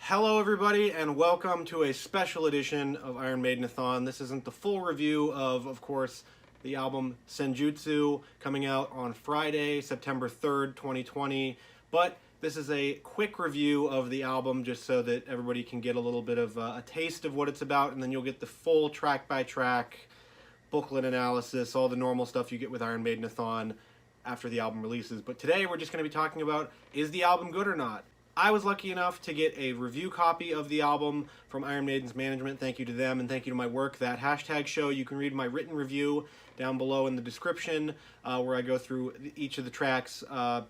Hello everybody and welcome to a special edition of Iron Maidenathon. This isn't the full review of course, the album Senjutsu coming out on Friday, September 3rd, 2020, but this is a quick review of the album just so that everybody can get a little bit of a taste of what it's about, and then you'll get the full track-by-track booklet analysis, all the normal stuff you get with Iron Maidenathon after the album releases. But today we're just going to be talking about, is the album good or not? I was lucky enough to get a review copy of the album from Iron Maiden's management. Thank you to them, and thank you to my work, That Hashtag Show. You can read my written review down below in the description, where I go through each of the tracks,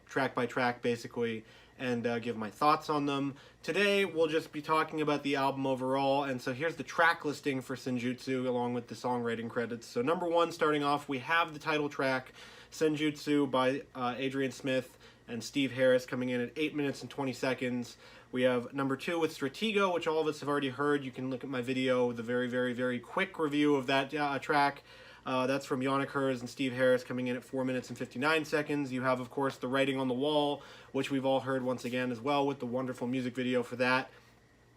track by track, basically, and give my thoughts on them. Today, we'll just be talking about the album overall, and so here's the track listing for Senjutsu, along with the songwriting credits. So number one, starting off, we have the title track, Senjutsu by Adrian Smith and Steve Harris, coming in at 8 minutes and 20 seconds. We have number two with Stratego, which all of us have already heard. You can look at my video, the very quick review of that track. That's from Yannick Herz and Steve Harris, coming in at 4 minutes and 59 seconds. You have, of course, The Writing on the Wall, which we've all heard once again as well, with the wonderful music video for that.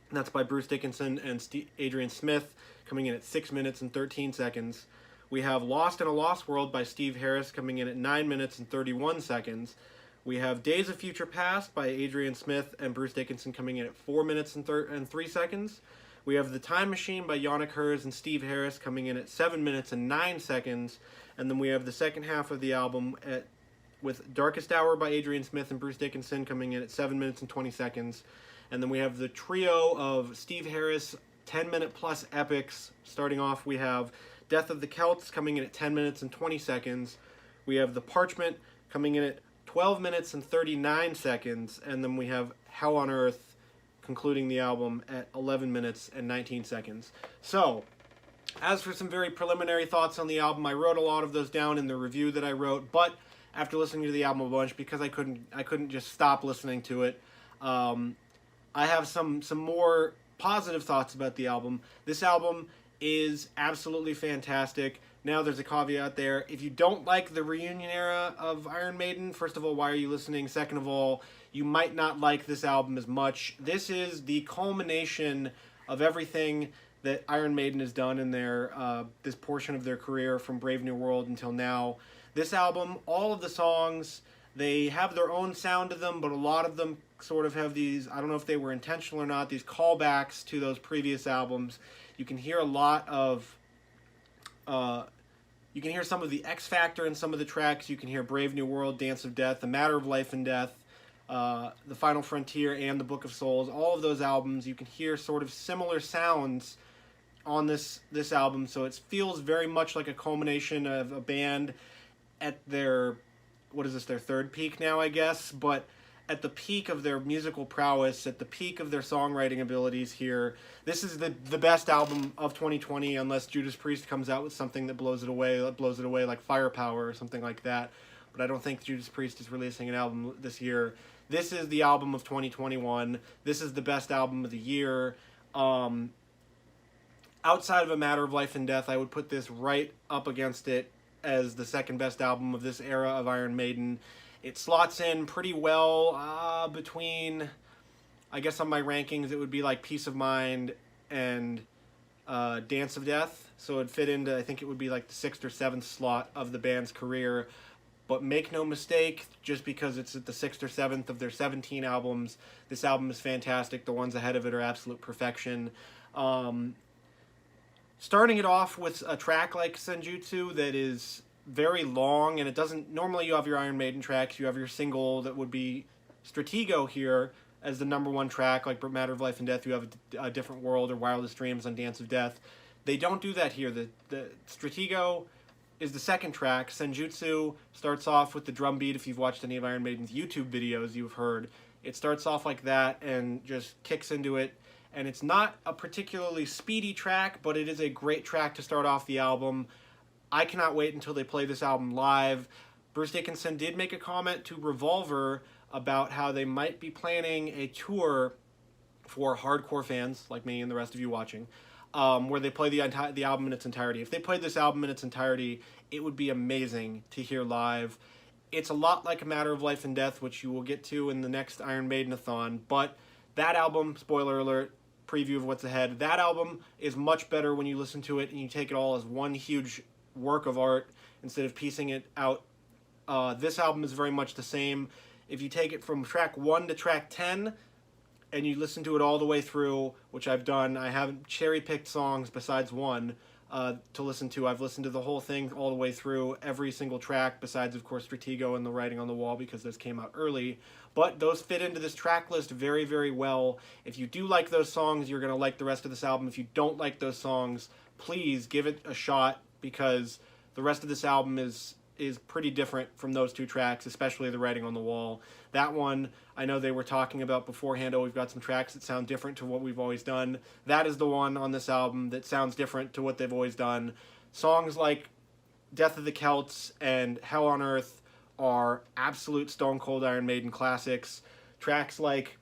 And that's by Bruce Dickinson and Adrian Smith, coming in at 6 minutes and 13 seconds. We have Lost in a Lost World by Steve Harris, coming in at 9 minutes and 31 seconds. We have Days of Future Past by Adrian Smith and Bruce Dickinson, coming in at 4 minutes and 3 seconds. We have The Time Machine by Yannick Herz and Steve Harris, coming in at 7 minutes and 9 seconds. And then we have the second half of the album with Darkest Hour by Adrian Smith and Bruce Dickinson, coming in at 7 minutes and 20 seconds. And then we have the trio of Steve Harris 10-minute plus epics. Starting off, we have Death of the Celts, coming in at 10 minutes and 20 seconds. We have The Parchment, coming in at 12 minutes and 39 seconds, and then we have Hell on Earth concluding the album at 11 minutes and 19 seconds. So, as for some very preliminary thoughts on the album, I wrote a lot of those down in the review that I wrote, but after listening to the album a bunch, because I couldn't just stop listening to it, I have some more positive thoughts about the album. This album is absolutely fantastic. Now, there's a caveat there. If you don't like the reunion era of Iron Maiden, first of all, why are you listening? Second of all, you might not like this album as much. This is the culmination of everything that Iron Maiden has done in their this portion of their career from Brave New World until now. This album, all of the songs, they have their own sound to them, but a lot of them sort of have these, I don't know if they were intentional or not, these callbacks to those previous albums. You can hear a lot of you can hear some of the X Factor in some of the tracks. You can hear Brave New World, Dance of Death, A Matter of Life and Death, The Final Frontier, and The Book of Souls. All of those albums, you can hear sort of similar sounds on this album. So it feels very much like a culmination of a band at their, what is this, their third peak now, I guess, but at the peak of their musical prowess, at the peak of their songwriting abilities here. This is the best album of 2020, unless Judas Priest comes out with something that blows it away like Firepower or something like that. But I don't think Judas Priest is releasing an album this year. This is the album of 2021. This is the best album of the year. Outside of A Matter of Life and Death, I would put this right up against it as the second best album of this era of Iron Maiden. It slots in pretty well between, I guess on my rankings, it would be like Peace of Mind and Dance of Death. So it'd fit into, I think it would be like the 6th or 7th slot of the band's career. But make no mistake, just because it's at the 6th or 7th of their 17 albums, this album is fantastic. The ones ahead of it are absolute perfection. Starting it off with a track like Senjutsu that is very long, and it doesn't, normally you have your Iron Maiden tracks, you have your single that would be Stratego here as the number one track, like Matter of Life and Death, you have a Different World or Wildest Dreams on Dance of Death. They don't do that here. The Stratego is the second track. Senjutsu starts off with the drum beat. If you've watched any of Iron Maiden's YouTube videos, you've heard it starts off like that and just kicks into it. And it's not a particularly speedy track, but it is a great track to start off the album. I cannot wait until they play this album live. Bruce Dickinson did make a comment to Revolver about how they might be planning a tour for hardcore fans like me and the rest of you watching, where they play the album in its entirety. If they played this album in its entirety, it would be amazing to hear live. It's a lot like A Matter of Life and Death, which you will get to in the next Iron Maidenathon, but That album, spoiler alert, preview of what's ahead, that album is much better when you listen to it and you take it all as one huge work of art instead of piecing it out. This album is very much the same. If you take it from track 1 to track 10 and you listen to it all the way through, which I've done, I haven't cherry-picked songs besides one to listen to. I've listened to the whole thing all the way through, every single track, besides, of course, Stratego and The Writing on the Wall, because those came out early. But those fit into this track list very, very well. If you do like those songs, you're going to like the rest of this album. If you don't like those songs, please give it a shot, because the rest of this album is pretty different from those two tracks, especially The Writing on the Wall. That one, I know they were talking about beforehand, oh, we've got some tracks that sound different to what we've always done. That is the one on this album that sounds different to what they've always done. Songs like Death of the Celts and Hell on Earth are absolute stone cold Iron Maiden classics. Tracks like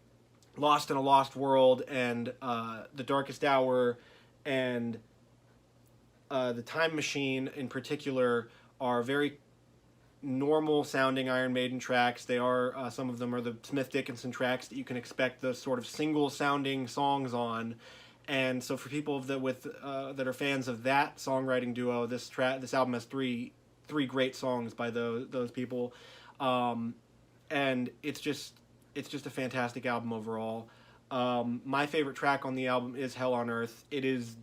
Lost in a Lost World and The Darkest Hour and The Time Machine in particular are very normal sounding Iron Maiden tracks. They are, some of them are the Smith Dickinson tracks that you can expect those sort of single sounding songs on. And so for people that are fans of that songwriting duo, this album has three great songs by those people. And it's just a fantastic album overall. My favorite track on the album is Hell on Earth. It is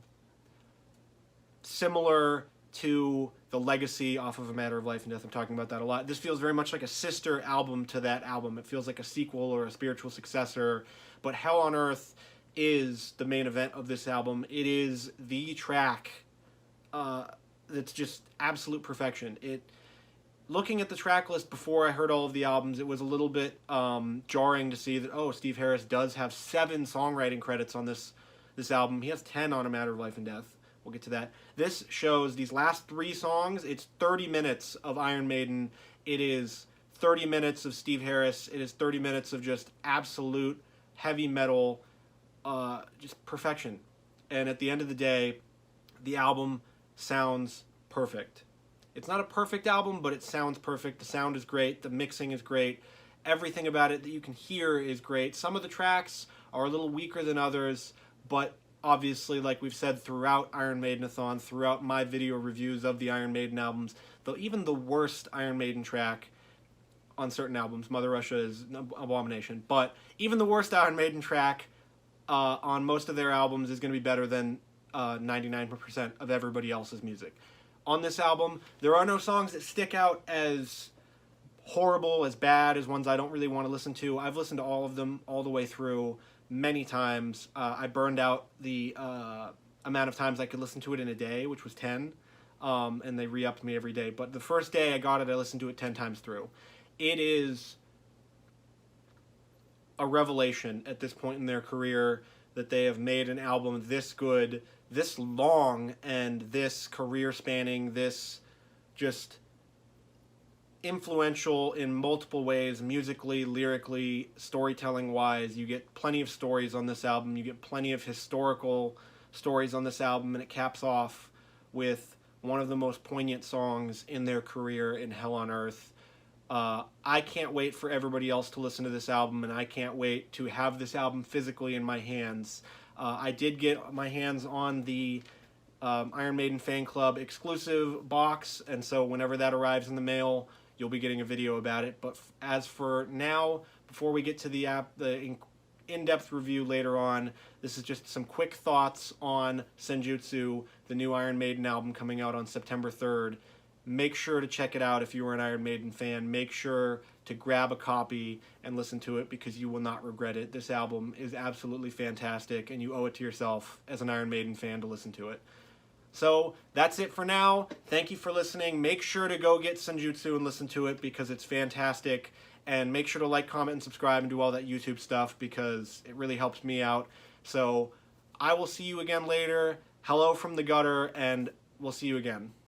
similar to The Legacy off of A Matter of Life and Death. I'm talking about that a lot. This feels very much like a sister album to that album. It feels like a sequel or a spiritual successor. But Hell on Earth is the main event of this album. It is the track that's just absolute perfection. Looking at the track list before I heard all of the albums, it was a little bit jarring to see that, oh, Steve Harris does have 7 songwriting credits on this album. He has 10 on A Matter of Life and Death. We'll get to that. This shows these last 3 songs. It's 30 minutes of Iron Maiden. It is 30 minutes of Steve Harris. It is 30 minutes of just absolute heavy metal, just perfection. And at the end of the day, the album sounds perfect. It's not a perfect album, but it sounds perfect. The sound is great. The mixing is great. Everything about it that you can hear is great. Some of the tracks are a little weaker than others, but obviously, like we've said throughout Iron Maiden-a-thon, throughout my video reviews of the Iron Maiden albums, though even the worst Iron Maiden track on certain albums, Mother Russia is an abomination, but even the worst Iron Maiden track on most of their albums is going to be better than 99% of everybody else's music. On this album, there are no songs that stick out as horrible, as bad, as ones I don't really want to listen to. I've listened to all of them all the way through many times. I burned out the amount of times I could listen to it in a day, which was 10, and they re-upped me every day. But the first day I got it, I listened to it 10 times through. It is a revelation at this point in their career that they have made an album this good, this long, and this career-spanning, this just influential in multiple ways, musically, lyrically, storytelling-wise. You get plenty of stories on this album. You get plenty of historical stories on this album, and it caps off with one of the most poignant songs in their career in Hell on Earth. I can't wait for everybody else to listen to this album, and I can't wait to have this album physically in my hands. I did get my hands on the Iron Maiden Fan Club exclusive box, and so whenever that arrives in the mail, you'll be getting a video about it. But as for now, before we get to the in-depth review later on, this is just some quick thoughts on Senjutsu, the new Iron Maiden album coming out on September 3rd. Make sure to check it out if you are an Iron Maiden fan. Make sure to grab a copy and listen to it, because you will not regret it. This album is absolutely fantastic, and you owe it to yourself as an Iron Maiden fan to listen to it. So that's it for now. Thank you for listening. Make sure to go get Senjutsu and listen to it, because it's fantastic. And make sure to like, comment, and subscribe, and do all that YouTube stuff, because it really helps me out. So I will see you again later. Hello from the gutter, and we'll see you again.